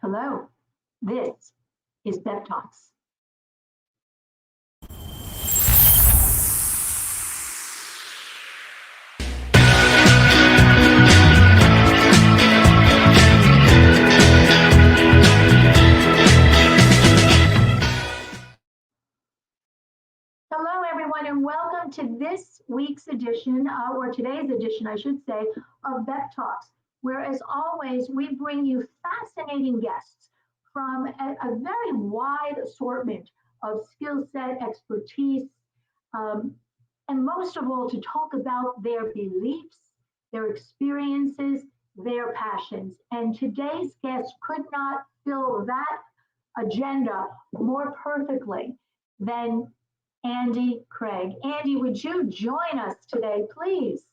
Hello, this is B.E.P Talks. Hello, everyone, and welcome to this week's edition, or today's edition, I should say, of B.E.P Talks, where, as always, we bring you fascinating guests from a very wide assortment of skill set, expertise, and most of all, to talk about their beliefs, their experiences, their passions. And today's guest could not fill that agenda more perfectly than Andy Craig. Andy, would you join us today, please?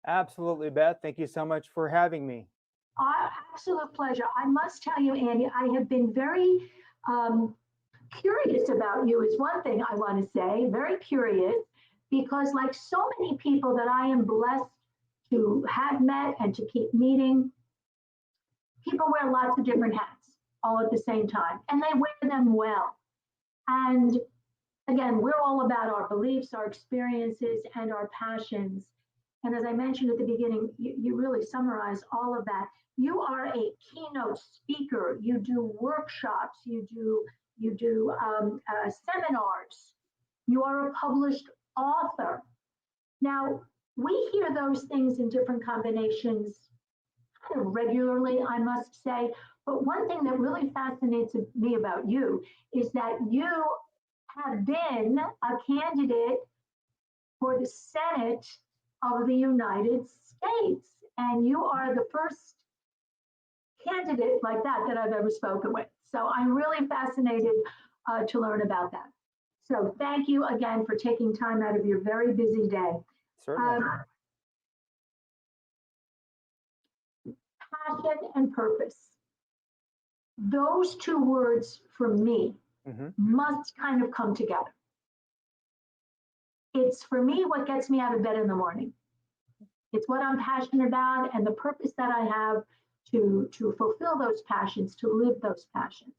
Absolutely, Beth. Thank you so much for having me. Absolute pleasure. I must tell you, Andy, I have been very curious about you is one thing I want to say, very curious, because like so many people that I am blessed to have met and to keep meeting, people wear lots of different hats all at the same time, and they wear them well. And again, we're all about our beliefs, our experiences, and our passions. And as I mentioned at the beginning, you really summarize all of that. You are a keynote speaker. You do workshops. You do seminars. You are a published author. Now, we hear those things in different combinations regularly, I must say. But one thing that really fascinates me about you is that you have been a candidate for the Senate of the United States. And you are the first candidate like that I've ever spoken with. So I'm really fascinated to learn about that. So thank you again for taking time out of your very busy day. Certainly. Passion and purpose. Those two words for me must kind of come together. It's for me what gets me out of bed in the morning. It's what I'm passionate about and the purpose that I have to fulfill those passions, to live those passions.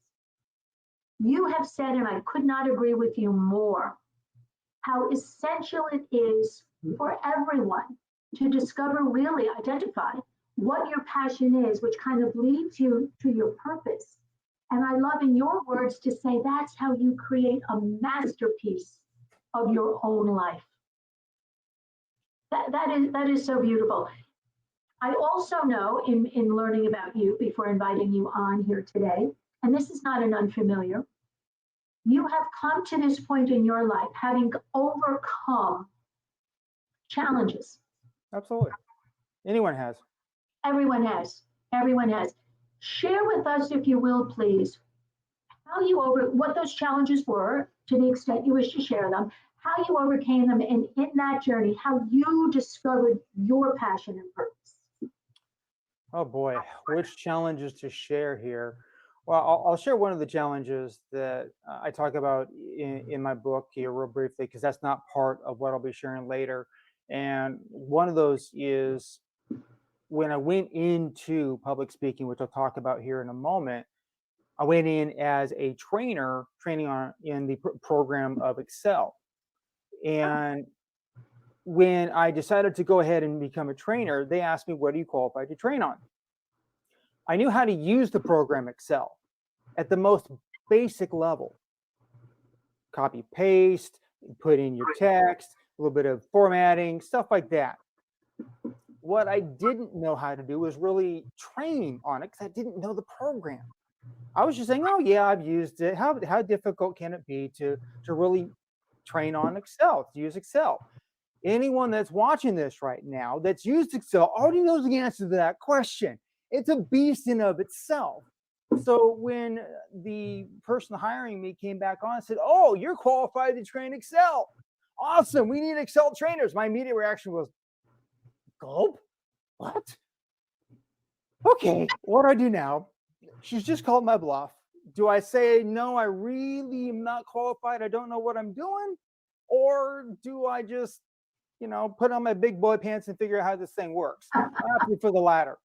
You have said, and I could not agree with you more, how essential it is for everyone to discover, really identify what your passion is, which kind of leads you to your purpose. And I love in your words to say that's how you create a masterpiece of your own life. That is so beautiful. I also know in learning about you before inviting you on here today, and this is not an unfamiliar, you have come to this point in your life having overcome challenges. Absolutely. Anyone has. Everyone has. Everyone has. Share with us, if you will, please, what those challenges were, to the extent you wish to share them, how you overcame them, and in that journey, how you discovered your passion and purpose. Oh boy, which challenges to share here? Well, I'll share one of the challenges that I talk about in my book here real briefly, because that's not part of what I'll be sharing later. And one of those is when I went into public speaking, which I'll talk about here in a moment. I went in as a trainer, training in the program of Excel. And when I decided to go ahead and become a trainer, they asked me, what are you qualified to train on? I knew how to use the program Excel at the most basic level. Copy, paste, put in your text, a little bit of formatting, stuff like that. What I didn't know how to do was really train on it because I didn't know the program. I was just saying, oh yeah, I've used it. How difficult can it be to really train on Excel, to use Excel? Anyone that's watching this right now that's used Excel already knows the answer to that question. It's a beast in of itself. So when the person hiring me came back on and said, oh, you're qualified to train Excel. Awesome, we need Excel trainers. My immediate reaction was, gulp? What? Okay, what do I do now? She's just called my bluff. Do I say, no, I really am not qualified, I don't know what I'm doing? Or do I just, put on my big boy pants and figure out how this thing works? I opted for the latter.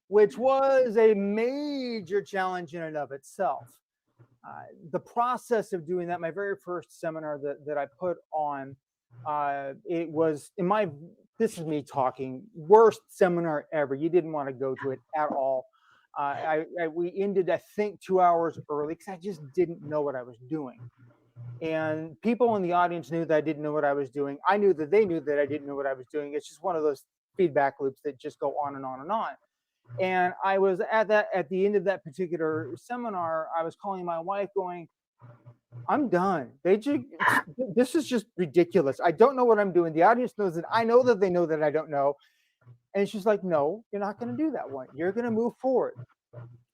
which was a major challenge in and of itself. The process of doing that, my very first seminar that I put on, it was, this is me talking, worst seminar ever. You didn't want to go to it at all. We ended, I think, 2 hours early because I just didn't know what I was doing. And people in the audience knew that I didn't know what I was doing. I knew that they knew that I didn't know what I was doing. It's just one of those feedback loops that just go on and on and on. And I was at the end of that particular seminar, I was calling my wife going, I'm done. This is just ridiculous. I don't know what I'm doing. The audience knows that I know that they know that I don't know. And she's like, no, you're not going to do that one. You're going to move forward.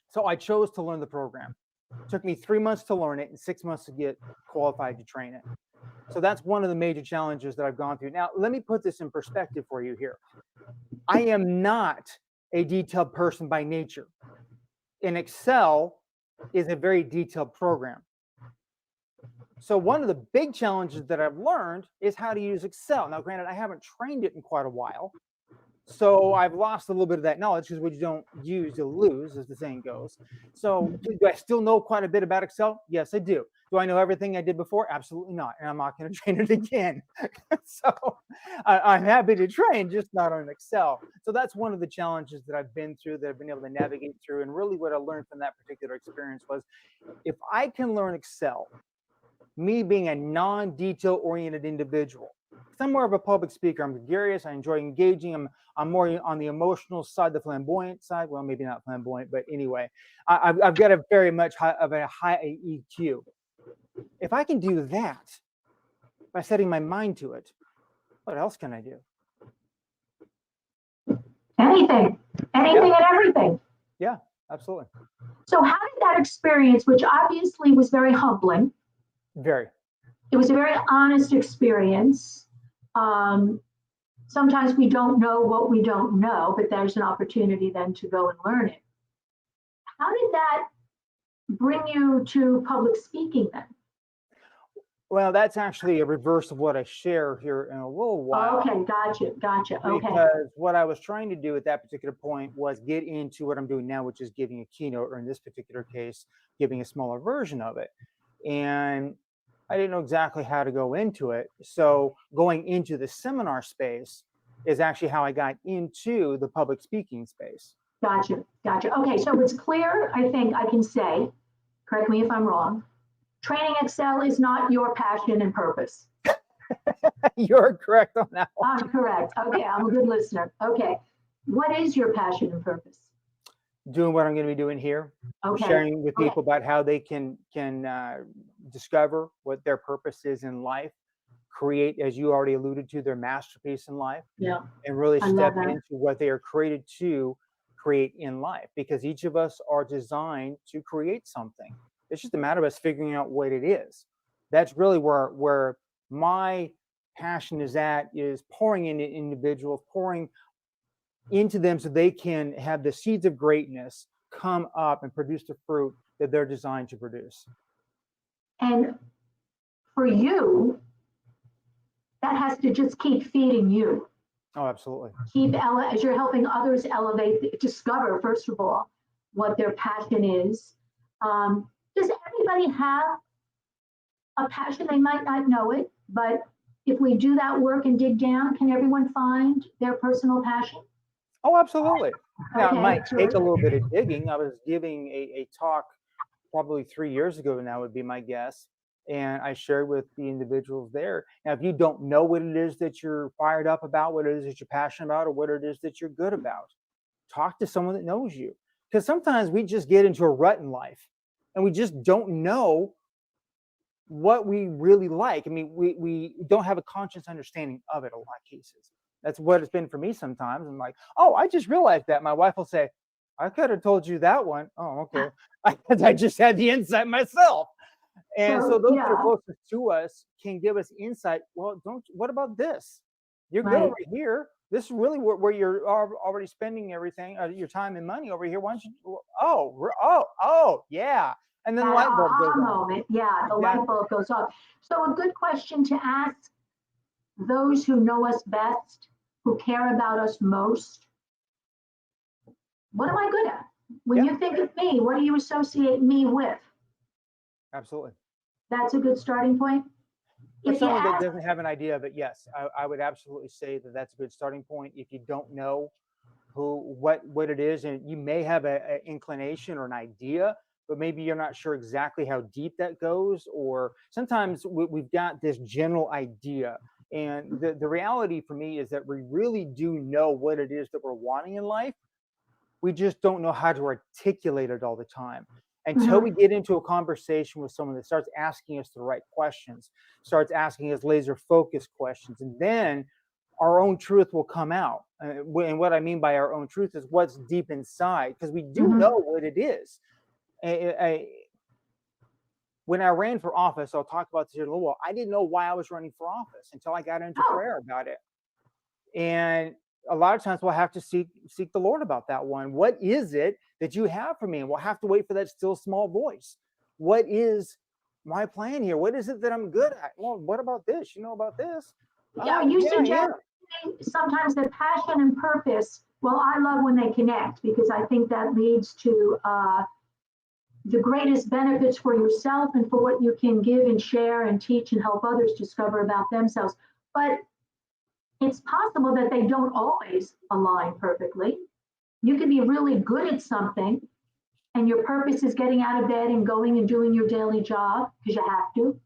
So I chose to learn the program. It took me 3 months to learn it and 6 months to get qualified to train it. So that's one of the major challenges that I've gone through. Now, let me put this in perspective for you here. I am not a detailed person by nature. And Excel is a very detailed program. So one of the big challenges that I've learned is how to use Excel. Now, granted, I haven't trained it in quite a while. So I've lost a little bit of that knowledge because what you don't use, you'll lose, as the saying goes. So do I still know quite a bit about Excel? Yes, I do. Do I know everything I did before? Absolutely not. And I'm not going to train it again. So I'm happy to train, just not on Excel. So that's one of the challenges that I've been through, that I've been able to navigate through. And really what I learned from that particular experience was, if I can learn Excel, me being a non-detail oriented individual, I'm more of a public speaker. I'm gregarious. I enjoy engaging. I'm more on the emotional side, the flamboyant side. Well, maybe not flamboyant, but anyway, I've got a very much of a high EQ. If I can do that by setting my mind to it, what else can I do? Anything and everything. Yeah, absolutely. So how did that experience, which obviously was very humbling, it was a very honest experience. Sometimes we don't know what we don't know, but there's an opportunity then to go and learn it. How did that bring you to public speaking then? Well, that's actually a reverse of what I share here in a little while. Okay, gotcha. Okay. Because what I was trying to do at that particular point was get into what I'm doing now, which is giving a keynote, or in this particular case, giving a smaller version of it. And I didn't know exactly how to go into it. So going into the seminar space is actually how I got into the public speaking space. Gotcha. Okay, so it's clear, I think I can say, correct me if I'm wrong, training Excel is not your passion and purpose. You're correct on that one. I'm correct. Okay, I'm a good listener. Okay, what is your passion and purpose? Doing what I'm going to be doing here, okay. Sharing with people about how they can discover what their purpose is in life, create, as you already alluded to, their masterpiece in life, and really step into what they are created to create in life. Because each of us are designed to create something. It's just a matter of us figuring out what it is. That's really where my passion is at, is pouring into individuals, pouring into them so they can have the seeds of greatness come up and produce the fruit that they're designed to produce. And for you, that has to just keep feeding you. Oh, absolutely. As you're helping others elevate, discover, first of all, what their passion is. Does everybody have a passion? They might not know it, but if we do that work and dig down, can everyone find their personal passion? Oh, absolutely. Now, it might take a little bit of digging. I was giving a talk probably 3 years ago now, would be my guess. And I shared with the individuals there. Now, if you don't know what it is that you're fired up about, what it is that you're passionate about, or what it is that you're good about, talk to someone that knows you. Because sometimes we just get into a rut in life and we just don't know what we really like. I mean, we don't have a conscious understanding of it in a lot of cases. That's what it's been for me sometimes. I'm like, oh, I just realized that. My wife will say, I could have told you that one. Oh, okay. I just had the insight myself. And so those that are closest to us can give us insight. Well, what about this? You're good over here. This is really where you're already spending everything, your time and money over here. Why don't you, yeah. And then the light bulb goes on. The light bulb goes off. So a good question to ask those who know us best, who care about us most. What am I good at? When Yeah, you think of me, what do you associate me with? absolutely. That's a good starting point. For If you someone that ask, doesn't have an idea of it, yes, I would absolutely say that that's a good starting point. If you don't know what it is, and you may have an inclination or an idea, but maybe you're not sure exactly how deep that goes, or sometimes we've got this general idea. And the reality for me is that we really do know what it is that we're wanting in life. We just don't know how to articulate it all the time until we Mhm. get into a conversation with someone that starts asking us the right questions, starts asking us laser focused questions, and then our own truth will come out. And what I mean by our own truth is what's deep inside, because we do Mhm. know what it is. When I ran for office, I'll talk about this in a little while. I didn't know why I was running for office until I got into Oh, prayer about it. And a lot of times we'll have to seek the Lord about that one. What is it that you have for me? And we'll have to wait for that still small voice. What is my plan here? What is it that I'm good at? Well, what about this? You know about this? yeah. Oh, You yeah, suggest yeah. sometimes that passion and purpose. Well, I love when they connect because I think that leads to the greatest benefits for yourself and for what you can give and share and teach and help others discover about themselves. But it's possible that they don't always align perfectly. You can be really good at something and your purpose is getting out of bed and going and doing your daily job because you have to.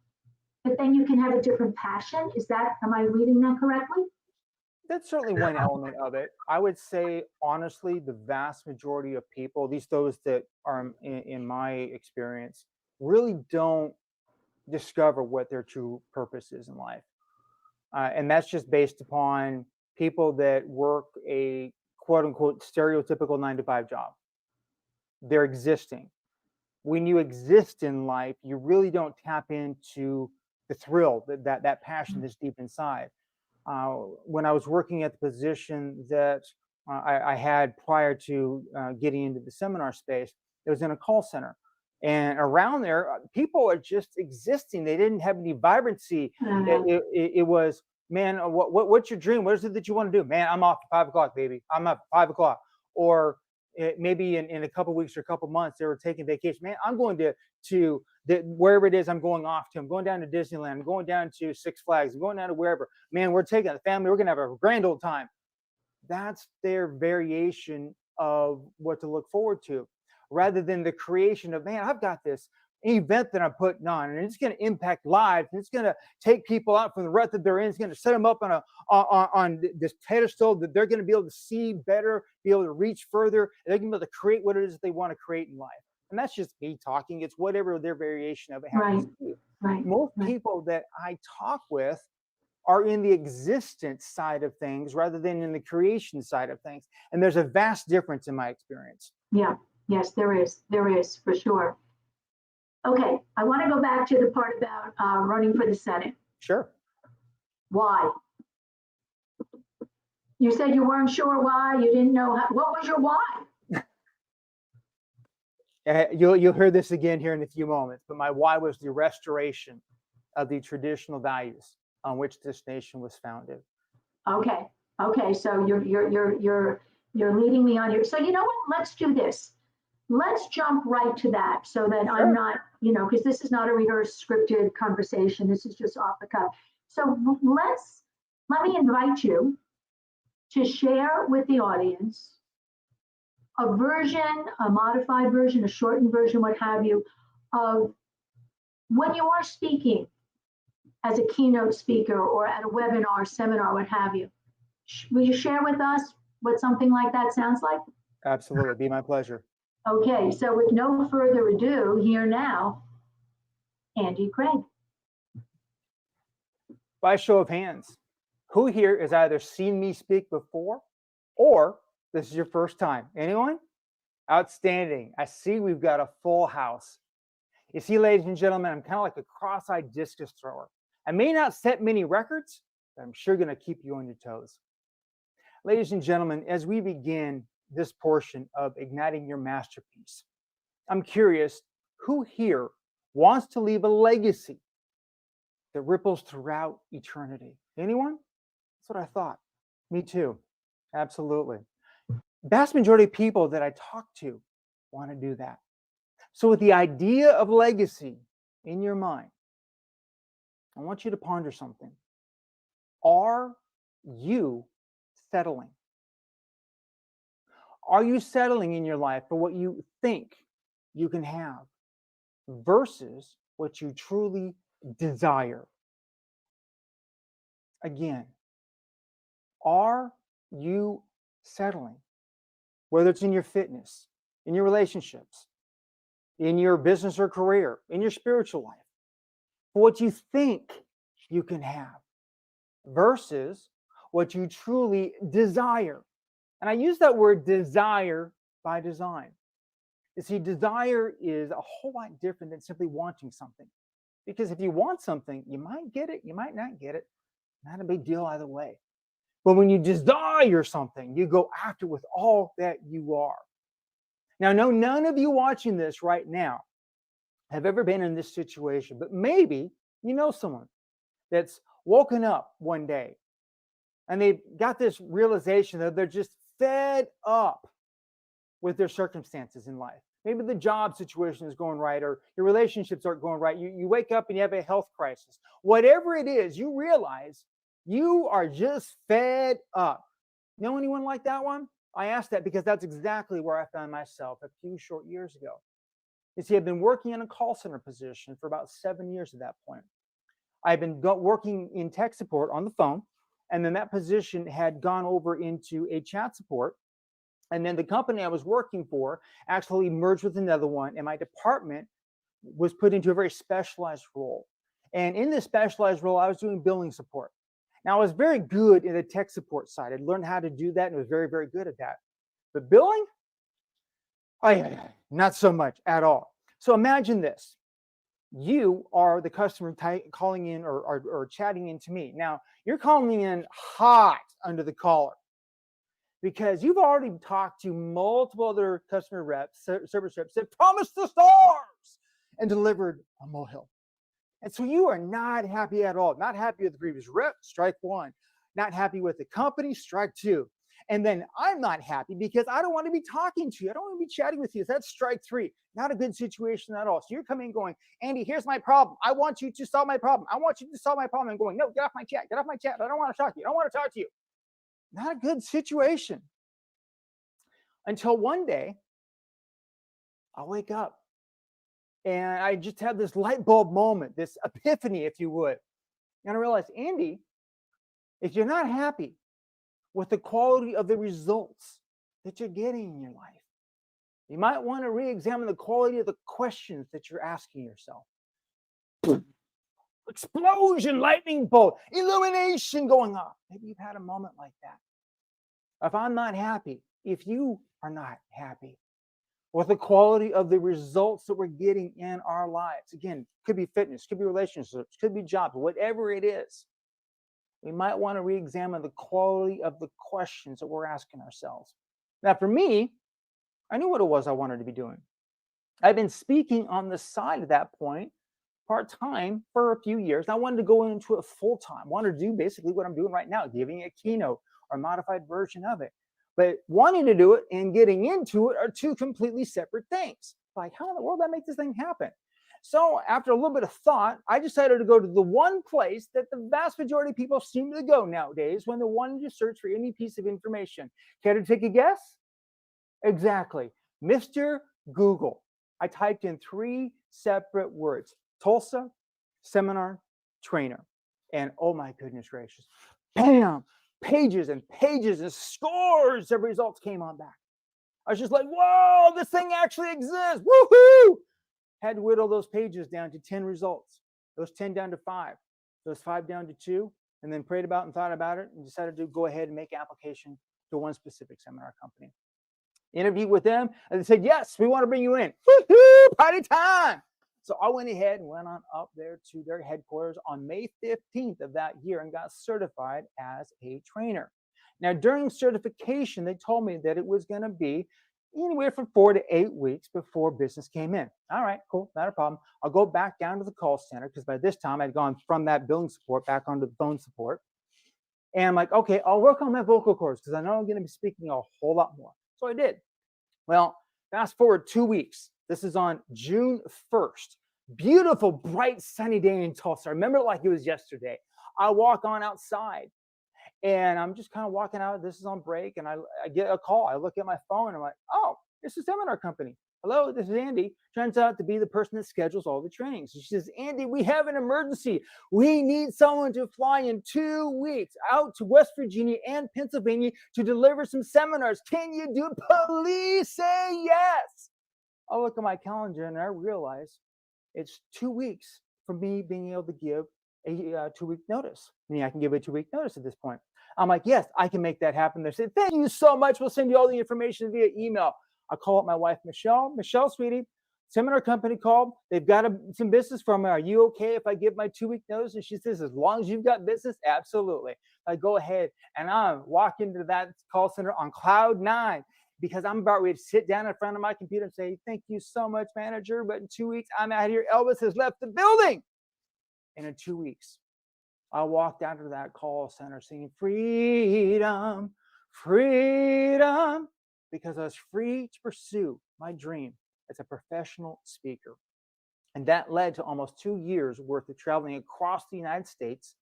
But then you can have a different passion. Am I reading that correctly? That's certainly one element of it. I would say, honestly, the vast majority of people, at least those that are in my experience, really don't discover what their true purpose is in life. And that's just based upon people that work a quote unquote stereotypical 9 to 5 job. They're existing. When you exist in life, you really don't tap into the thrill, that passion that's deep inside. When I was working at the position that I had prior to getting into the seminar space, it was in a call center. And around there, people are just existing. They didn't have any vibrancy. Uh, It was, man, what's your dream? What is it that you want to do? Man, I'm off at 5 o'clock, baby. I'm up at 5 o'clock. Or maybe in a couple weeks or a couple months, they were taking vacation. Man, I'm going to wherever it is I'm going off to. I'm going down to Disneyland. I'm going down to Six Flags. I'm going down to wherever. Man, we're taking the family. We're going to have a grand old time. That's their variation of what to look forward to, rather than the creation of, man, I've got this event that I'm putting on, and it's going to impact lives, and it's going to take people out from the rut that they're in. It's going to set them up on this pedestal that they're going to be able to see better, be able to reach further, and they're going to be able to create what it is that they want to create in life. And that's just me talking. It's whatever their variation of it happens right, to be. right, Most right. people that I talk with are in the existence side of things rather than in the creation side of things. And there's a vast difference in my experience. Yeah, yes, there is. There is for sure. Okay, I want to go back to the part about running for the Senate. Sure. Why? You said you weren't sure why. You didn't know what was your why? You'll hear this again here in a few moments, but my why was the restoration of the traditional values on which this nation was founded. Okay, okay. So you're leading me on here. So you know what? Let's do this. Let's jump right to that so that I'm Sure. not, because this is not a rehearsed scripted conversation. This is just off the cuff. So let me invite you to share with the audience a version, a modified version, a shortened version, what have you, of when you are speaking as a keynote speaker or at a webinar, seminar, what have you. Will you share with us what something like that sounds like? Absolutely. Be my pleasure. Okay, so with no further ado, here now, Andy Craig. By show of hands, who here has either seen me speak before or this is your first time? Anyone? Outstanding. I see we've got a full house. You see, ladies and gentlemen, I'm kind of like a cross-eyed discus thrower. I may not set many records, but I'm sure going to keep you on your toes. Ladies and gentlemen, as we begin this portion of Igniting Your Masterpiece, I'm curious, who here wants to leave a legacy that ripples throughout eternity? Anyone? That's what I thought. Me too. Absolutely. Vast majority of people that I talk to want to do that. So with the idea of legacy in your mind, I want you to ponder something. Are you settling? Are you settling in your life for what you think you can have versus what you truly desire? Again, are you settling? Whether it's in your fitness, in your relationships, in your business or career, in your spiritual life, for what you think you can have versus what you truly desire. And I use that word desire by design. You see, desire is a whole lot different than simply wanting something. Because if you want something, you might get it, you might not get it. Not a big deal either way. But when you desire something, you go after with all that you are. Now, no, none of you watching this right now have ever been in this situation, but maybe you know someone that's woken up one day and they've got this realization that they're just fed up with their circumstances in life. Maybe the job situation is going right, or your relationships aren't going right. You wake up and you have a health crisis. Whatever it is, you realize you are just fed up. Know anyone like that one? I asked that because that's exactly where I found myself a few short years ago. You see, I've been working in a call center position for about 7 years at that point. I've been working in tech support on the phone, and then that position had gone over into a chat support. And then the company I was working for actually merged with another one, and my department was put into a very specialized role. And in this specialized role, I was doing billing support. Now, I was very good in the tech support side. I learned how to do that and was very, very good at that. But billing, not so much at all. So imagine this. You are the customer calling in or chatting in to me. Now, you're calling in hot under the collar because you've already talked to multiple other customer reps, service reps that promised the stars and delivered a molehill. And so you are not happy at all. Not happy with the previous rep, strike one. Not happy with the company, strike two. And then I'm not happy because I don't want to be talking to you. I don't want to be chatting with you. So that's strike three. Not a good situation at all. So you're coming going, Andy, here's my problem. I want you to solve my problem. I want you to solve my problem. I'm going, no, get off my chat. Get off my chat. I don't want to talk to you. I don't want to talk to you. Not a good situation. Until one day, I wake up and I just had this light bulb moment, this epiphany, if you would. And I realized, Andy, if you're not happy with the quality of the results that you're getting in your life, you might want to re-examine the quality of the questions that you're asking yourself. Explosion, lightning bolt, illumination going off. Maybe you've had a moment like that. If I'm not happy, if you are not happy with the quality of the results that we're getting in our lives, again, could be fitness, could be relationships, could be jobs, whatever it is, we might want to re-examine the quality of the questions that we're asking ourselves. Now, for me, I knew what it was I wanted to be doing. I've been speaking on the side at that point, part-time, for a few years. I wanted to go into it full-time. I wanted to do basically what I'm doing right now, giving a keynote or a modified version of it. But wanting to do it and getting into it are two completely separate things. Like, how in the world did I make this thing happen? So after a little bit of thought, I decided to go to the one place that the vast majority of people seem to go nowadays when they're wanting to search for any piece of information. Care to take a guess? Exactly. Mr. Google. I typed in 3 separate words: Tulsa, seminar, trainer. And oh my goodness gracious, bam, pages and pages and scores of results came on back. I was just like, whoa, this thing actually exists. Woohoo! Had to whittle those pages down to 10 results, those 10 down to 5, those 5 down to 2, and then prayed about and thought about it and decided to go ahead and make application to one specific seminar company. Interviewed with them, and they said, yes, we want to bring you in. Woo-hoo, party time. So I went ahead and went on up there to their headquarters on May 15th of that year and got certified as a trainer. Now, during certification, they told me that it was going to be anywhere from 4 to 8 weeks before business came in. All right, cool, not a problem. I'll go back down to the call center because by this time I'd gone from that billing support back onto the phone support. And I'm like, okay, I'll work on my vocal cords because I know I'm going to be speaking a whole lot more. So I did. Well, fast forward 2 weeks. This is on June 1st. Beautiful, bright, sunny day in Tulsa. I remember it like it was yesterday. I walk on outside and I'm just kind of walking out. This is on break and I get a call. I look at my phone and I'm like, oh, it's a seminar company. Hello, this is Andy. Turns out to be the person that schedules all the trainings. She says, Andy, we have an emergency. We need someone to fly in 2 weeks out to West Virginia and Pennsylvania to deliver some seminars. Can you do it? Please say yes. I look at my calendar and I realize it's 2 weeks from me being able to give a 2-week notice. Meaning I can give a 2-week notice at this point. I'm like, yes, I can make that happen. They said, thank you so much. We'll send you all the information via email. I call up my wife, Michelle. Michelle, sweetie, seminar company called. They've got some business from me. Are you okay if I give my 2-week notice? And she says, as long as you've got business, absolutely. I go ahead and I walk into that call center on cloud 9 because I'm about ready to sit down in front of my computer and say, thank you so much, manager. But in 2 weeks, I'm out here. Elvis has left the building. And in 2 weeks, I walked out to that call center singing freedom, freedom, because I was free to pursue my dream as a professional speaker. And that led to almost 2 years worth of traveling across the United States,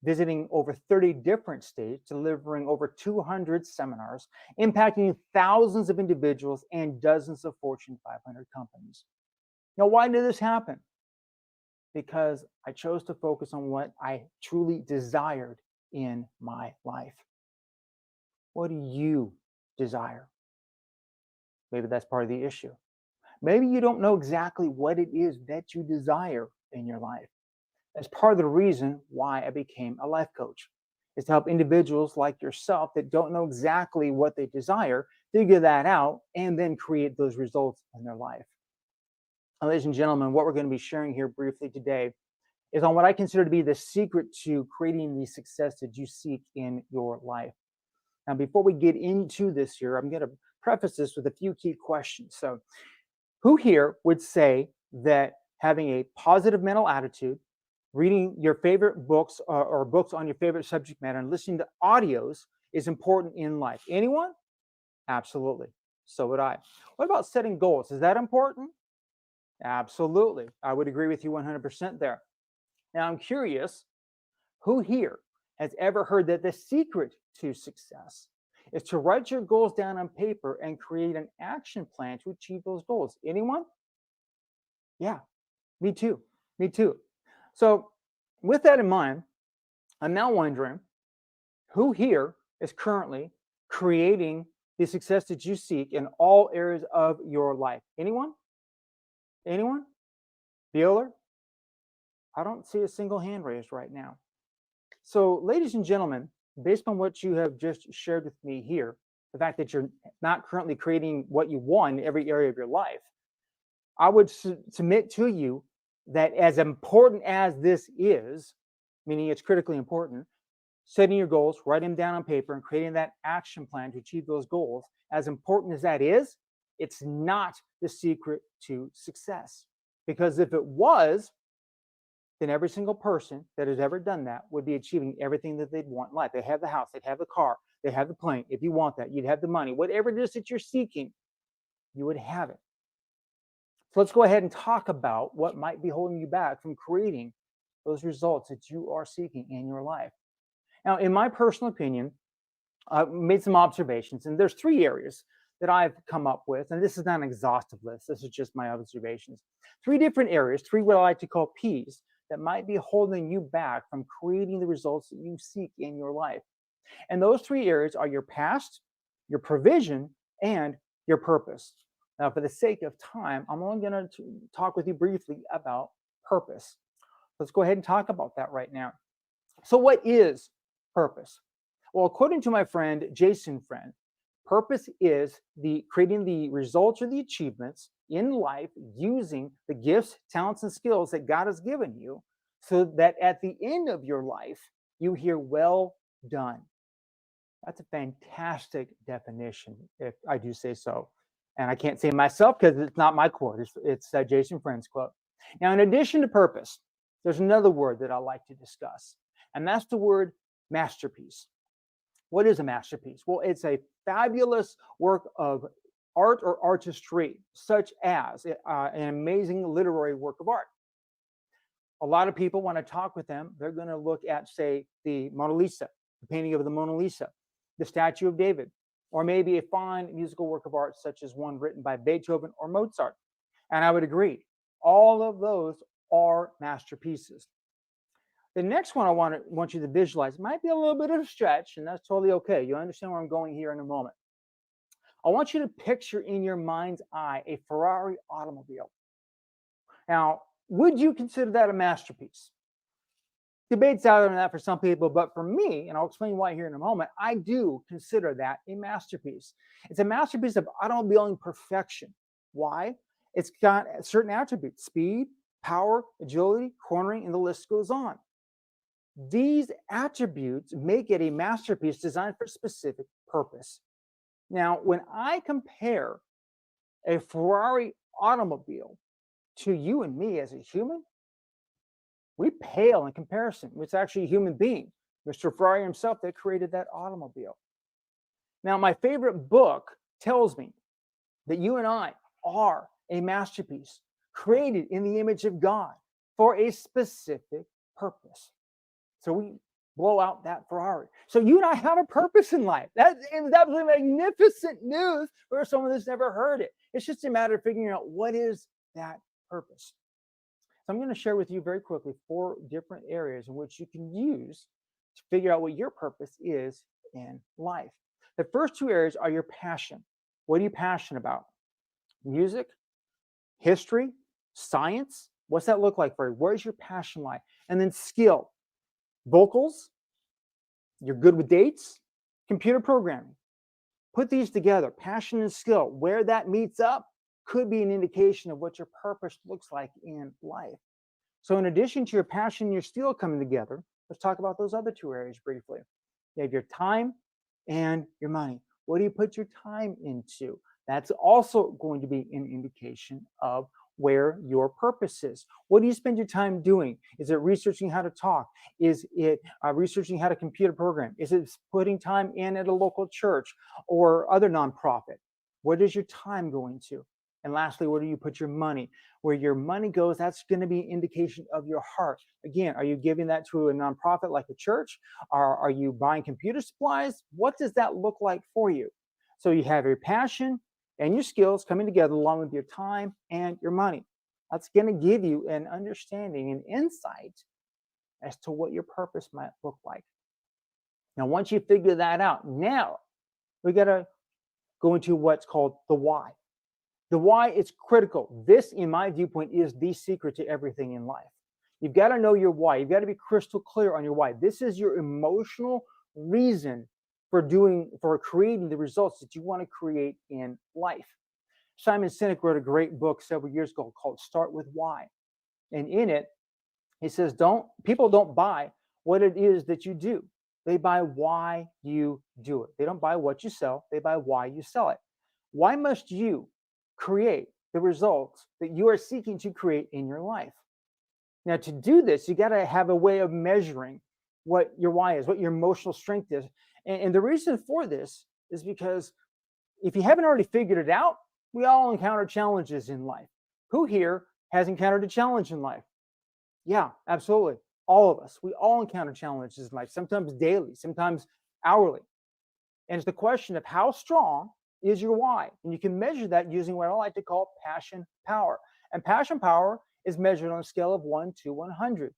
visiting over 30 different states, delivering over 200 seminars, impacting thousands of individuals and dozens of Fortune 500 companies. Now, why did this happen? Because I chose to focus on what I truly desired in my life. What do you desire? Maybe that's part of the issue. Maybe you don't know exactly what it is that you desire in your life. That's part of the reason why I became a life coach, is to help individuals like yourself that don't know exactly what they desire, figure that out, and then create those results in their life. Now, ladies and gentlemen, what we're going to be sharing here briefly today is on what I consider to be the secret to creating the success that you seek in your life. Now, before we get into this here, I'm going to preface this with a few key questions. So, who here would say that having a positive mental attitude, reading your favorite books or books on your favorite subject matter, and listening to audios is important in life? Anyone? Absolutely. So would I. What about setting goals? Is that important? Absolutely. I would agree with you 100% there. Now, I'm curious, who here has ever heard that the secret to success is to write your goals down on paper and create an action plan to achieve those goals? Anyone? Yeah, me too. Me too. So with that in mind, I'm now wondering who here is currently creating the success that you seek in all areas of your life? Anyone? Anyone? Bueller? I don't see a single hand raised right now. So, ladies and gentlemen, based on what you have just shared with me here, the fact that you're not currently creating what you want in every area of your life, I would submit to you that as important as this is, meaning it's critically important, setting your goals, writing them down on paper, and creating that action plan to achieve those goals, as important as that is, it's not the secret to success. Because if it was, then every single person that has ever done that would be achieving everything that they'd want in life. They have the house, they'd have the car, they have the plane. If you want that, you'd have the money. Whatever it is that you're seeking, you would have it. So let's go ahead and talk about what might be holding you back from creating those results that you are seeking in your life. Now, in my personal opinion, I've made some observations, and there's 3 areas that I've come up with, and this is not an exhaustive list. This is just my observations. 3 different areas, 3 what I like to call P's, that might be holding you back from creating the results that you seek in your life. And those 3 areas are your past, your provision, and your purpose. Now, for the sake of time, I'm only going to talk with you briefly about purpose. Let's go ahead and talk about that right now. So what is purpose? Well, according to my friend, Jason Friend, purpose is creating the results or the achievements in life using the gifts, talents, and skills that God has given you so that at the end of your life, you hear, well done. That's a fantastic definition, if I do say so. And I can't say myself because it's not my quote. It's Jason Friend's quote. Now, in addition to purpose, there's another word that I like to discuss, and that's the word masterpiece. What is a masterpiece? Well, it's a fabulous work of art or artistry, such as an amazing literary work of art. A lot of people, when I talk with them, they're going to look at, say, the Mona Lisa, the painting of the Mona Lisa, the statue of David, or maybe a fine musical work of art, such as one written by Beethoven or Mozart. And I would agree, all of those are masterpieces. The next one I want you to visualize might be a little bit of a stretch, and that's totally okay. You'll understand where I'm going here in a moment. I want you to picture in your mind's eye a Ferrari automobile. Now, would you consider that a masterpiece? Debates out on that for some people, but for me, and I'll explain why here in a moment, I do consider that a masterpiece. It's a masterpiece of automobiling perfection. Why? It's got certain attributes: speed, power, agility, cornering, and the list goes on. These attributes make it a masterpiece designed for a specific purpose. Now, when I compare a Ferrari automobile to you and me as a human, we pale in comparison. It's actually a human being, Mr. Ferrari himself, that created that automobile. Now, my favorite book tells me that you and I are a masterpiece created in the image of God for a specific purpose. So we blow out that Ferrari. So you and I have a purpose in life. That is absolutely magnificent news for someone that's never heard it. It's just a matter of figuring out what is that purpose. So I'm going to share with you very quickly 4 different areas in which you can use to figure out what your purpose is in life. The first 2 areas are your passion. What are you passionate about? Music, history, science. What's that look like for you? Where's your passion lie? And then skill, vocals, you're good with dates, computer programming. Put these together, passion and skill. Where that meets up could be an indication of what your purpose looks like in life. So in addition to your passion and your skill coming together, let's talk about those other 2 areas briefly. You have your time and your money. What do you put your time into? That's also going to be an indication of where your purpose is. What do you spend your time doing? Is it researching how to talk? Is it researching how to computer program? Is it putting time in at a local church or other nonprofit? What is your time going to? And lastly, where do you put your money? Where your money goes, that's going to be an indication of your heart. Again, are you giving that to a nonprofit like a church? Are you buying computer supplies? What does that look like for you? So you have your passion and your skills coming together along with your time and your money. That's going to give you an understanding and insight as to what your purpose might look like. Now, once you figure that out, now we got to go into what's called the why. The why is critical. This, in my viewpoint, is the secret to everything in life. You've got to know your why. You've got to be crystal clear on your why. This is your emotional reason for creating the results that you want to create in life. Simon Sinek wrote a great book several years ago called Start With Why. And in it, he says, people don't buy what it is that you do. They buy why you do it. They don't buy what you sell. They buy why you sell it. Why must you create the results that you are seeking to create in your life? Now, to do this, you got to have a way of measuring what your why is, what your emotional strength is. And the reason for this is because if you haven't already figured it out, we all encounter challenges in life. Who here has encountered a challenge in life? Yeah, absolutely. All of us. We all encounter challenges in life, sometimes daily, sometimes hourly. And it's the question of how strong is your why. And you can measure that using what I like to call passion power. And passion power is measured on a scale of 1 to 100.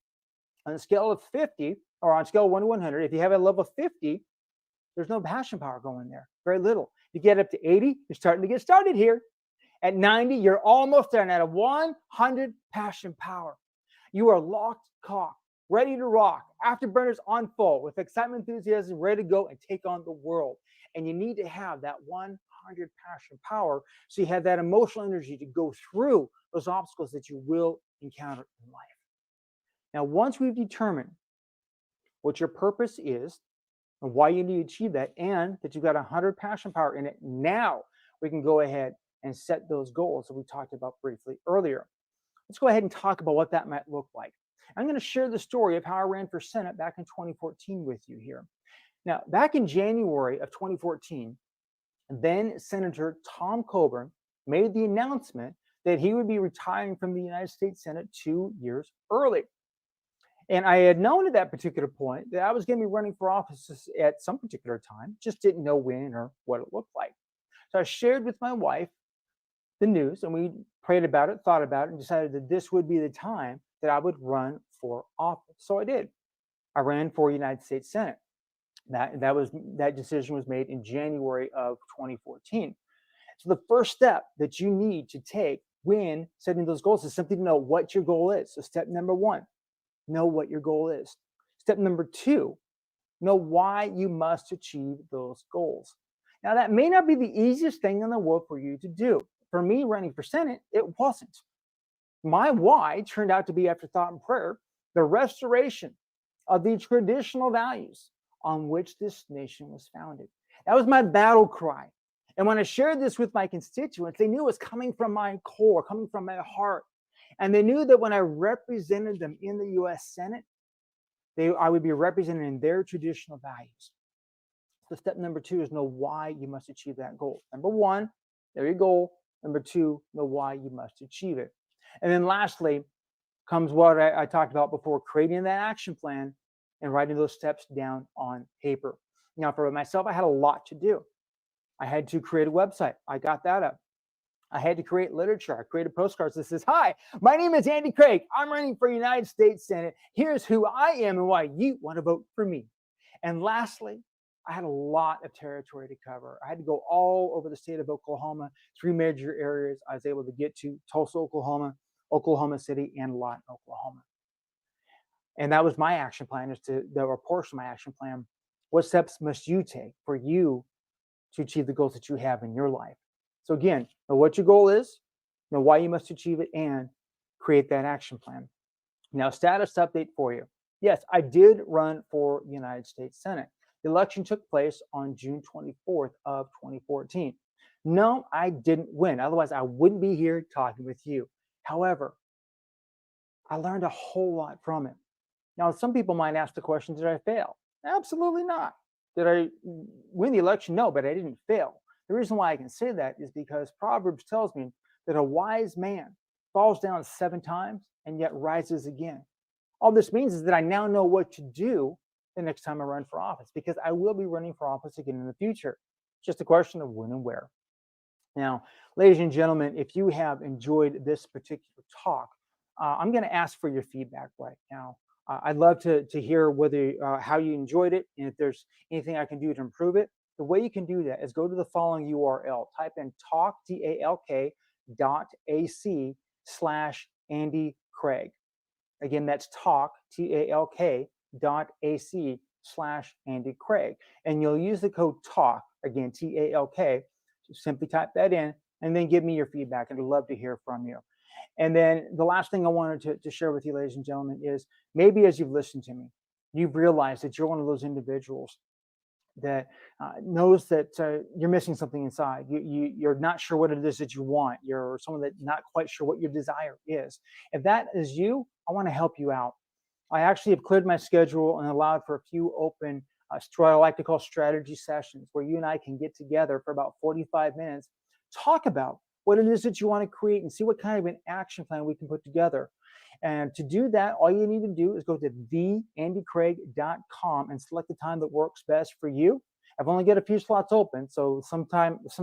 On a scale of 50, or on a scale of 1 to 100, if you have a level of 50, there's no passion power going there, very little. You get up to 80, you're starting to get started here. At 90, you're almost there. And at a 100 passion power, you are locked, cocked, ready to rock, afterburners on full, with excitement, enthusiasm, ready to go and take on the world. And you need to have that 100 passion power so you have that emotional energy to go through those obstacles that you will encounter in life. Now, once we've determined what your purpose is and why you need to achieve that, and that you've got 100 passion power in it, now we can go ahead and set those goals that we talked about briefly earlier. Let's go ahead and talk about what that might look like. I'm going to share the story of how I ran for Senate back in 2014 with you here. Now, back in January of 2014, then Senator Tom Coburn made the announcement that he would be retiring from the United States Senate 2 years early. And I had known at that particular point that I was going to be running for office at some particular time, just didn't know when or what it looked like. So I shared with my wife the news, and we prayed about it, thought about it, and decided that this would be the time that I would run for office. So I did. I ran for United States Senate. That decision was made in January of 2014. So the first step that you need to take when setting those goals is simply to know what your goal is. So step number one, know what your goal is. Step number two, know why you must achieve those goals. Now, that may not be the easiest thing in the world for you to do. For me, running for Senate, it wasn't. My why turned out to be, after thought and prayer, the restoration of the traditional values on which this nation was founded. That was my battle cry. And when I shared this with my constituents, they knew it was coming from my core, coming from my heart. And they knew that when I represented them in the U.S. Senate, I would be representing their traditional values. So step number two is know why you must achieve that goal. Number one, there you go. Number two, know why you must achieve it. And then lastly comes what I talked about before, creating that action plan and writing those steps down on paper. Now, for myself, I had a lot to do. I had to create a website. I got that up. I had to create literature. I created postcards that says, "Hi, my name is Andy Craig. I'm running for United States Senate. Here's who I am and why you want to vote for me." And lastly, I had a lot of territory to cover. I had to go all over the state of Oklahoma, 3 major areas I was able to get to: Tulsa, Oklahoma, Oklahoma City, and Lawton, Oklahoma. And that was my action plan, or portion of my action plan. What steps must you take for you to achieve the goals that you have in your life? So again, know what your goal is, know why you must achieve it, and create that action plan. Now, status update for you. Yes, I did run for the United States Senate. The election took place on June 24th of 2014. No, I didn't win. Otherwise, I wouldn't be here talking with you. However, I learned a whole lot from it. Now, some people might ask the question, did I fail? Absolutely not. Did I win the election? No, but I didn't fail. The reason why I can say that is because Proverbs tells me that a wise man falls down 7 times and yet rises again. All this means is that I now know what to do the next time I run for office, because I will be running for office again in the future. It's just a question of when and where. Now, ladies and gentlemen, if you have enjoyed this particular talk, I'm going to ask for your feedback right now. I'd love to hear whether how you enjoyed it, and if there's anything I can do to improve it. The way you can do that is go to the following URL. Type in talk.ac/Andy Craig. Again, that's talk.ac/Andy Craig. And you'll use the code TALK, again, TALK. Simply type that in and then give me your feedback. And I'd love to hear from you. And then the last thing I wanted to share with you, ladies and gentlemen, is maybe as you've listened to me, you've realized that you're one of those individuals that knows that you're missing something inside. You're not sure what it is that you want. You're someone that's not quite sure what your desire is. If that is you, I want to help you out. I actually have cleared my schedule and allowed for a few open, what I like to call strategy sessions, where you and I can get together for about 45 minutes, talk about what it is that you want to create, and see what kind of an action plan we can put together. And to do that, all you need to do is go to theandycraig.com and select the time that works best for you. I've only got a few slots open, so some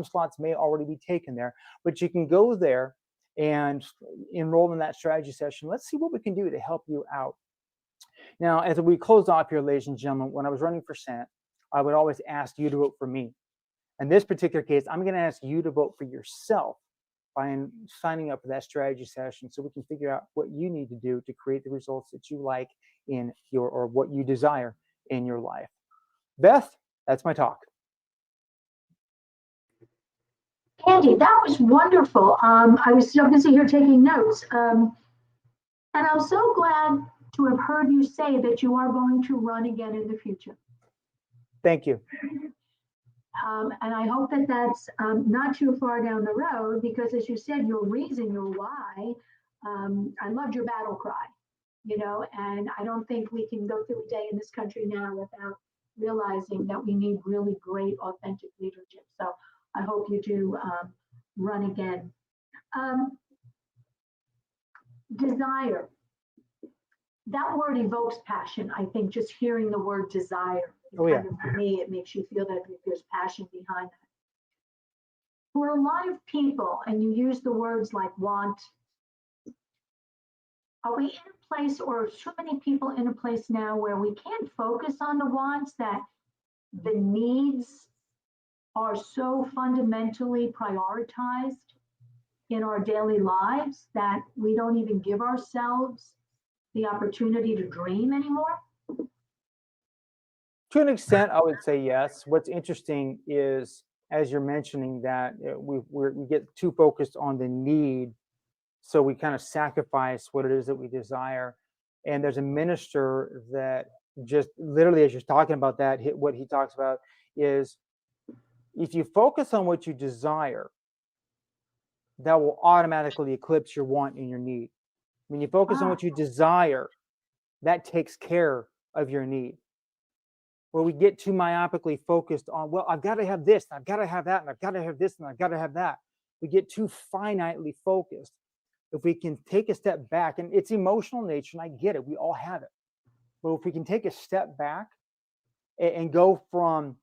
slots may already be taken there, but you can go there and enroll in that strategy session. Let's see what we can do to help you out. Now, as we close off here, ladies and gentlemen, when I was running for Senate, I would always ask you to vote for me. In this particular case, I'm going to ask you to vote for yourself by signing up for that strategy session, so we can figure out what you need to do to create the results that you like in your, or what you desire in your life. Beth, that's my talk. Andy, that was wonderful. I was so busy here taking notes. And I'm so glad to have heard you say that you are going to run again in the future. Thank you. And I hope that that's not too far down the road, because as you said, your reason, your why, I loved your battle cry, and I don't think we can go through a day in this country now without realizing that we need really great, authentic leadership. So I hope you do run again. Desire. That word evokes passion. I think just hearing the word desire, for me, it makes you feel that there's passion behind that. For a lot of people, and you use the words like want, are we in a place, or too many people in a place now where we can't focus on the wants, that the needs are so fundamentally prioritized in our daily lives that we don't even give ourselves the opportunity to dream anymore? To an extent, I would say yes. What's interesting is, as you're mentioning, that we get too focused on the need, so we kind of sacrifice what it is that we desire. And there's a minister that just literally, as you're talking about that, what he talks about is, if you focus on what you desire, that will automatically eclipse your want and your need. When you focus on what you desire, that takes care of your need. Where we get too myopically focused on, well, I've got to have this, and I've got to have that, and I've got to have this, and I've got to have that. We get too finitely focused. If we can take a step back, and it's emotional nature, and I get it, we all have it. But if we can take a step back and go from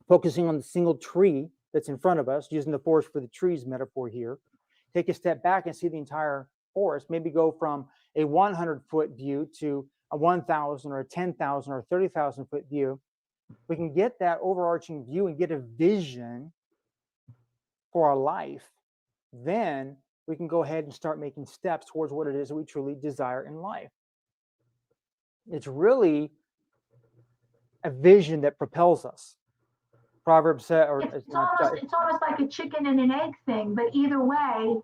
focusing on the single tree that's in front of us, using the forest for the trees metaphor here, take a step back and see the entire forest, maybe go from a 100-foot view to a 1,000 or a 10,000 or a 30,000 foot view. We can get that overarching view and get a vision for our life. Then we can go ahead and start making steps towards what it is that we truly desire in life. It's really a vision that propels us. Proverbs said, or it's almost like a chicken and an egg thing, but either way,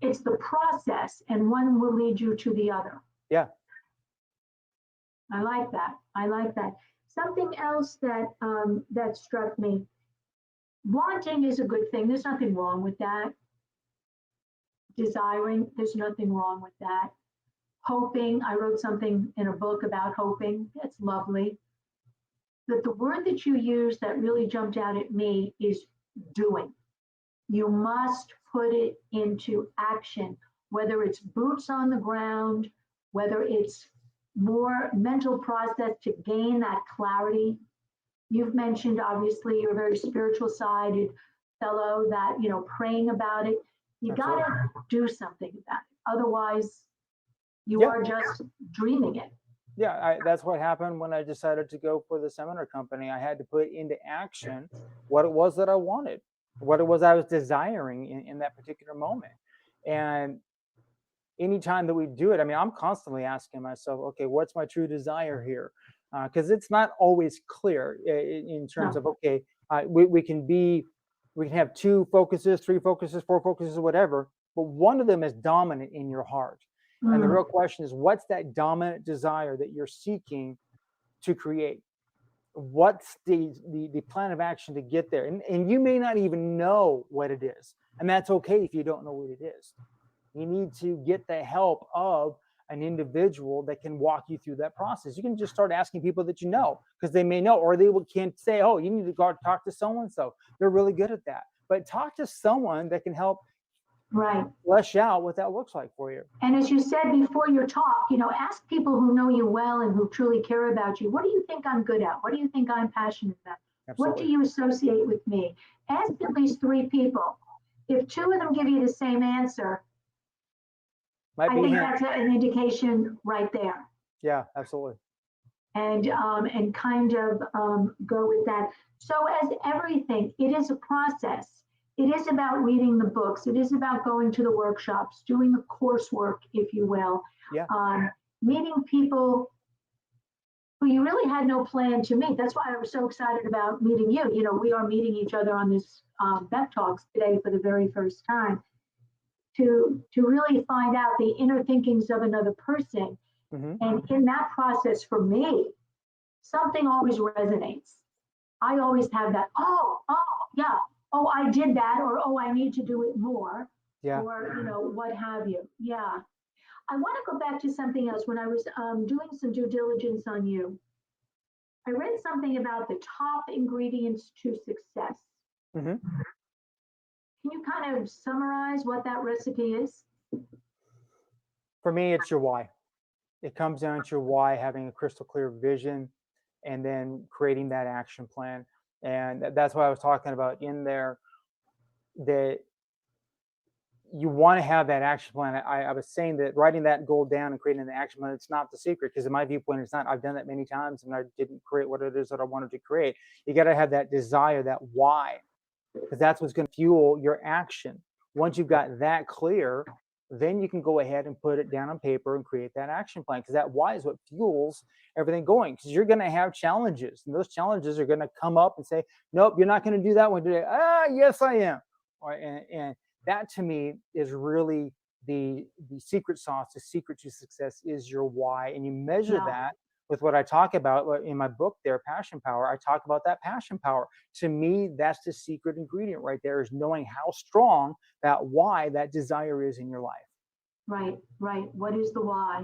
it's the process, and one will lead you to the other. Yeah. I like that. I like that. Something else that that struck me. Wanting is a good thing. There's nothing wrong with that. Desiring, there's nothing wrong with that. Hoping, I wrote something in a book about hoping. That's lovely. But the word that you used that really jumped out at me is doing. You must put it into action, whether it's boots on the ground, whether it's more mental process to gain that clarity. You've mentioned, obviously, your very spiritual sided fellow that, praying about it. You got to do something about it. Otherwise, you are just dreaming it. Yeah, that's what happened when I decided to go for the seminar company. I had to put into action what it was that I wanted, what it was I was desiring in that particular moment. And anytime that we do it, I mean, I'm constantly asking myself, okay, what's my true desire here? Because it's not always clear in terms of, okay, we can have 2 focuses, 3 focuses, 4 focuses, whatever, but one of them is dominant in your heart. And the real question is, what's that dominant desire that you're seeking to create? What's the plan of action to get there? And you may not even know what it is. And that's okay if you don't know what it is. You need to get the help of an individual that can walk you through that process. You can just start asking people that you know, because they may know, or they can't say, oh, you need to go talk to so-and-so. They're really good at that. But talk to someone that can help flesh out what that looks like for you. And as you said before your talk, ask people who know you well and who truly care about you. What do you think I'm good at? What do you think I'm passionate about? Absolutely. What do you associate with me? Ask at least 3 people. If 2 of them give you the same answer, I think that's an indication right there. Yeah, absolutely. And kind of go with that. So as everything, it is a process. It is about reading the books. It is about going to the workshops, doing the coursework, if you will. Yeah. Meeting people who you really had no plan to meet. That's why I was so excited about meeting you. We are meeting each other on this B.E.P Talks today for the very first time to really find out the inner thinkings of another person. Mm-hmm. And in that process, for me, something always resonates. I always have that, yeah, I did that, or I need to do it more, or what have you. Yeah. I want to go back to something else. When I was doing some due diligence on you, I read something about the top ingredients to success. Mm-hmm. Can you kind of summarize what that recipe is? For me, it's your why. It comes down to your why, having a crystal clear vision, and then creating that action plan. And that's what I was talking about in there, that you want to have that action plan. I was saying that writing that goal down and creating an action plan, it's not the secret, because in my viewpoint, it's not. I've done that many times and I didn't create what it is that I wanted to create. You got to have that desire, that why, because that's what's going to fuel your action. Once you've got that clear, then you can go ahead and put it down on paper and create that action plan, because that why is what fuels everything going. Because you're going to have challenges, and those challenges are going to come up and say, nope, you're not going to do that one today. Yes, I am. And that to me is really the secret sauce. The secret to success is your why, and you measure that with what I talk about in my book there, Passion Power. I talk about that passion power. To me, that's the secret ingredient right there, is knowing how strong that why, that desire is in your life. Right. What is the why?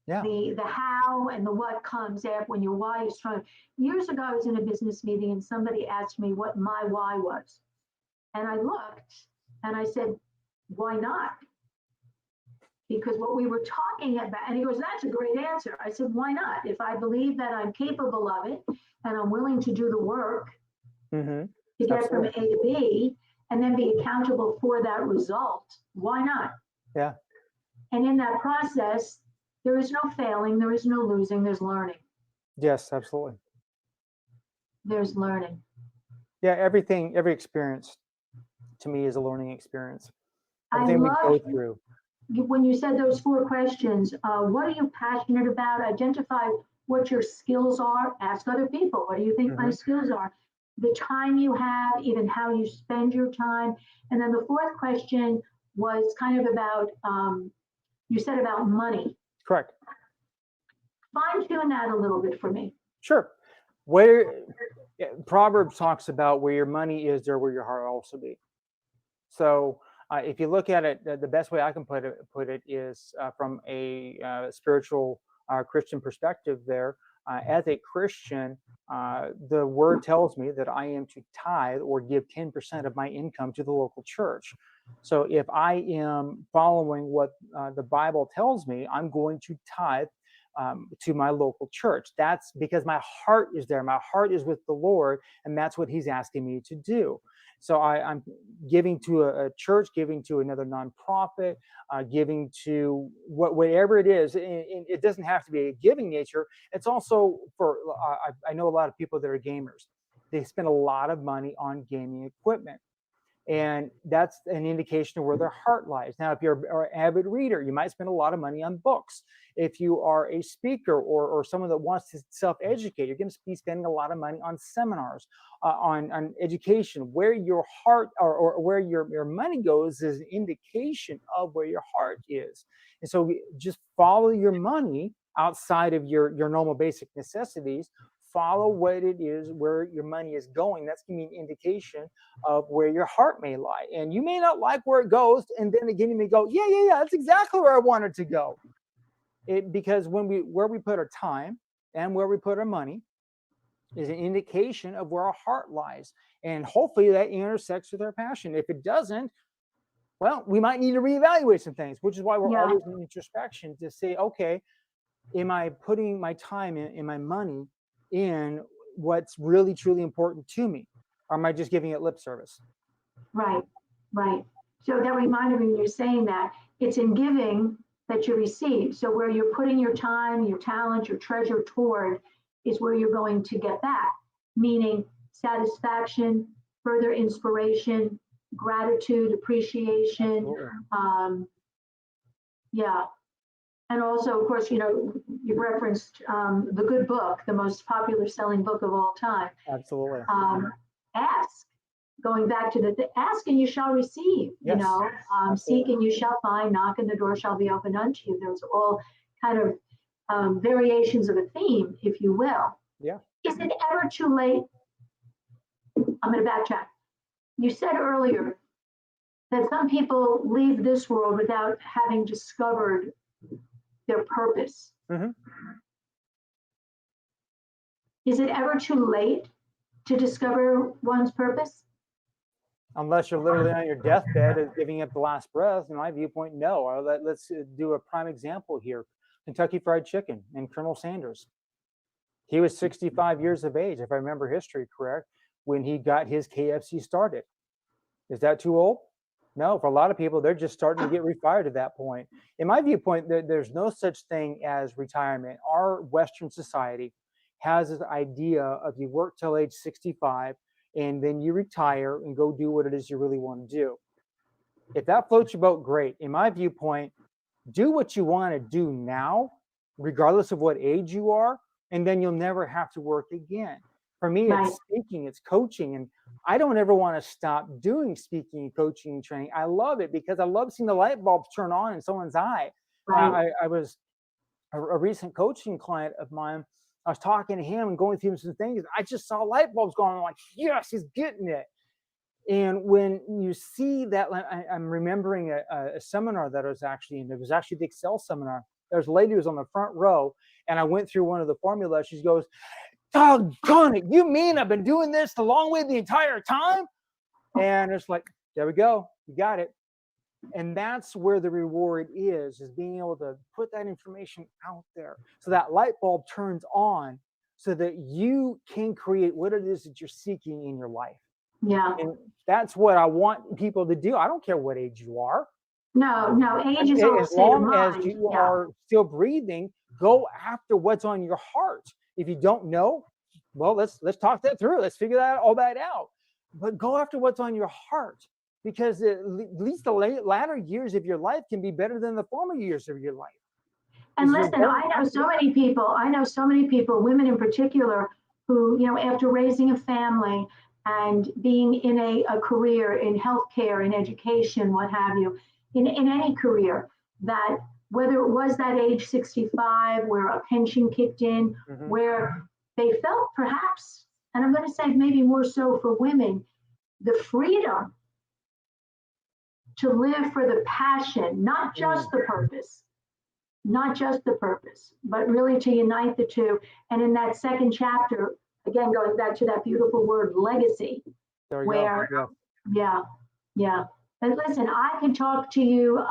Yeah. The how and the what comes after when your why is strong. Years ago, I was in a business meeting and somebody asked me what my why was. And I looked and I said, why not? Because what we were talking about, and he goes, that's a great answer. I said, why not? If I believe that I'm capable of it and I'm willing to do the work to get from A to B and then be accountable for that result, why not? Yeah. And in that process, there is no failing, there is no losing, there's learning. Yes, absolutely. There's learning. Yeah, every experience to me is a learning experience. Everything we go through. When you said those 4 questions, what are you passionate about? Identify what your skills are. Ask other people, what do you think my skills are? The time you have, even how you spend your time. And then the 4th question was kind of about, you said about money. Correct. Fine tune that a little bit for me. Sure. Proverbs talks about where your money is, there will your heart also be. So if you look at it, the best way I can put it is from a spiritual Christian perspective there. As a Christian, the word tells me that I am to tithe or give 10% of my income to the local church. So if I am following what the Bible tells me, I'm going to tithe to my local church. That's because my heart is there. My heart is with the Lord, and that's what He's asking me to do. So I'm giving to a church, giving to another nonprofit, giving to whatever it is. It doesn't have to be a giving nature. It's also for, I know a lot of people that are gamers. They spend a lot of money on gaming equipment. And that's an indication of where their heart lies. Now, if you're an avid reader, you might spend a lot of money on books. If you are a speaker or someone that wants to self-educate, you're going to be spending a lot of money on seminars, on education. Where your heart or where your money goes is an indication of where your heart is. And so just follow your money outside of your normal basic necessities. Follow what it is, where your money is going. That's going to be an indication of where your heart may lie. And you may not like where it goes. And then again, you may go, yeah, that's exactly where I wanted to go. Because where we put our time and where we put our money is an indication of where our heart lies. And hopefully that intersects with our passion. If it doesn't, well, we might need to reevaluate some things, which is why we're always in introspection to say, okay, am I putting my time in my money in what's really, truly important to me? Or am I just giving it lip service? Right. So that reminded me, you're saying that it's in giving that you receive. So where you're putting your time, your talent, your treasure toward is where you're going to get back, meaning satisfaction, further inspiration, gratitude, appreciation. And also, of course, you referenced the good book, the most popular selling book of all time. Absolutely. Ask. Going back to the ask and you shall receive. Yes, seek and you shall find. Knock and the door shall be opened unto you. Those are all kind of variations of a theme, if you will. Yeah. Is it ever too late? I'm going to backtrack. You said earlier that some people leave this world without having discovered their purpose. Is it ever too late to discover one's purpose? Unless you're literally on your deathbed and giving up the last breath, in my viewpoint, no. Let's do a prime example here. Kentucky Fried Chicken and Colonel Sanders. He was 65 years of age, if I remember history correct, when he got his KFC started. Is that too old? No, for a lot of people, they're just starting to get refired at that point. In my viewpoint, there's no such thing as retirement. Our Western society has this idea of you work till age 65 and then you retire and go do what it is you really want to do. If that floats your boat, great. In my viewpoint, do what you want to do now, regardless of what age you are, and then you'll never have to work again. For me, Right. it's speaking, it's coaching, and I don't ever want to stop doing speaking and coaching and training. I love it because I love seeing the light bulbs turn on in someone's eye. Right. I was a recent coaching client of mine. I was talking to him and going through some things. I just saw light bulbs going on. I'm like, yes, he's getting it. And when you see that, I'm remembering a seminar that I was actually in. It was actually the Excel seminar. There was a lady who was on the front row, and I went through one of the formulas. She goes, doggone it, you mean I've been doing this the long way the entire time? And it's like, there we go, you got it. And that's where the reward is being able to put that information out there so that light bulb turns on so that you can create what it is that you're seeking in your life. Yeah. And that's what I want people to do. I don't care what age you are. No, age is all As state of long as mind. you Yeah. are still breathing, go after what's on your heart. If you don't know, well, let's talk that through. Let's figure all that out. But go after what's on your heart, because at least the latter years of your life can be better than the former years of your life. And listen, I know so many people, women in particular, who, after raising a family and being in a career in healthcare, in education, what have you, in any career, that whether it was that age 65 where a pension kicked in, where they felt perhaps, and I'm going to say maybe more so for women, the freedom to live for the passion, not just the purpose, but really to unite the two. And in that second chapter, again, going back to that beautiful word, legacy, there we where, go. Yeah. And listen, I can talk to you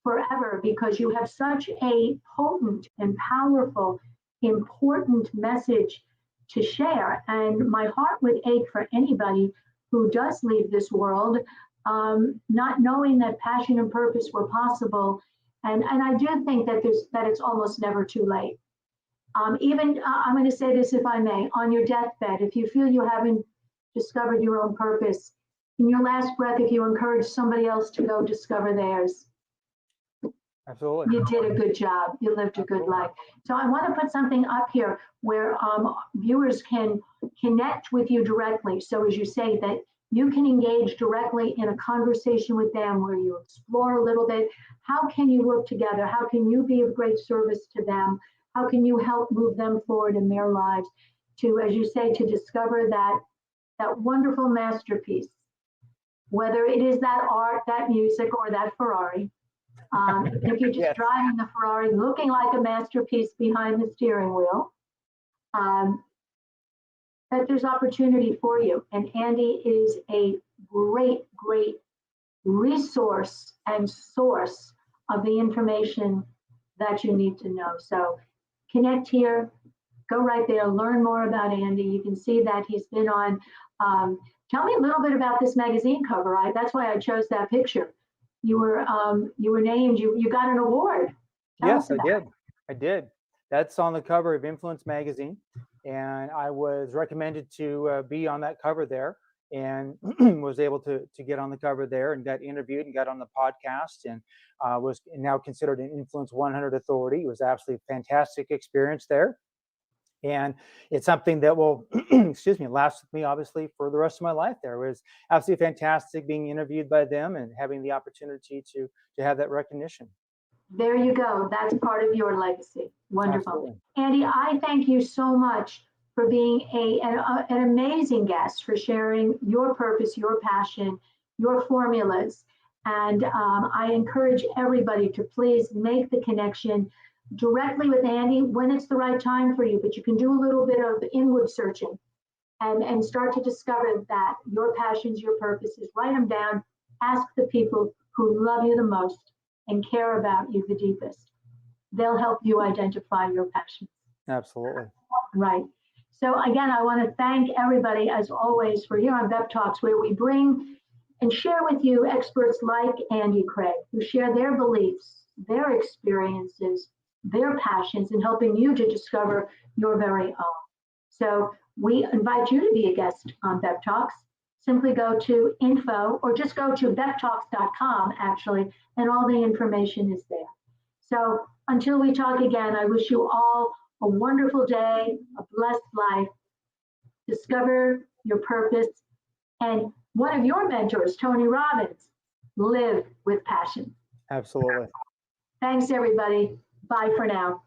forever because you have such a potent and powerful, important message to share. And my heart would ache for anybody who does leave this world, not knowing that passion and purpose were possible. And I do think that it's almost never too late. I'm going to say this, if I may, on your deathbed, if you feel you haven't discovered your own purpose, in your last breath, if you encourage somebody else to go discover theirs, absolutely, you did a good job. You lived a good life. So I want to put something up here where viewers can connect with you directly. So as you say, that you can engage directly in a conversation with them where you explore a little bit. How can you work together? How can you be of great service to them? How can you help move them forward in their lives to, as you say, to discover that wonderful masterpiece, whether it is that art, that music, or that Ferrari. If you're just driving the Ferrari, looking like a masterpiece behind the steering wheel, that there's opportunity for you. And Andy is a great, great resource and source of the information that you need to know. So connect here, go right there, learn more about Andy. You can see that he's been on. Tell me a little bit about this magazine cover. That's why I chose that picture. You were named. You got an award. Yes, I did. That's on the cover of Influence magazine, and I was recommended to be on that cover there, and was able to get on the cover there, and got interviewed and got on the podcast, and was now considered an Influence 100 authority. It was absolutely a fantastic experience there. And it's something that will, excuse me, last with me, obviously, for the rest of my life. There was absolutely fantastic being interviewed by them and having the opportunity to have that recognition. There you go. That's part of your legacy. Wonderful. Absolutely. Andy, I thank you so much for being an amazing guest, for sharing your purpose, your passion, your formulas. And I encourage everybody to please make the connection. directly with Andy when it's the right time for you, but you can do a little bit of inward searching and start to discover that your passions, your purposes, write them down, ask the people who love you the most and care about you the deepest. They'll help you identify your passions. Absolutely. Right. So again, I want to thank everybody as always for here on B.E.P Talks, where we bring and share with you experts like Andy Craig, who share their beliefs, their experiences, their passions in helping you to discover your very own. So we invite you to be a guest on B.E.P Talks. Simply go to info or just go to beptalks.com actually, and all the information is there. So until we talk again, I wish you all a wonderful day, a blessed life. Discover your purpose. And one of your mentors, Tony Robbins, live with passion. Absolutely. Thanks, everybody. Bye for now.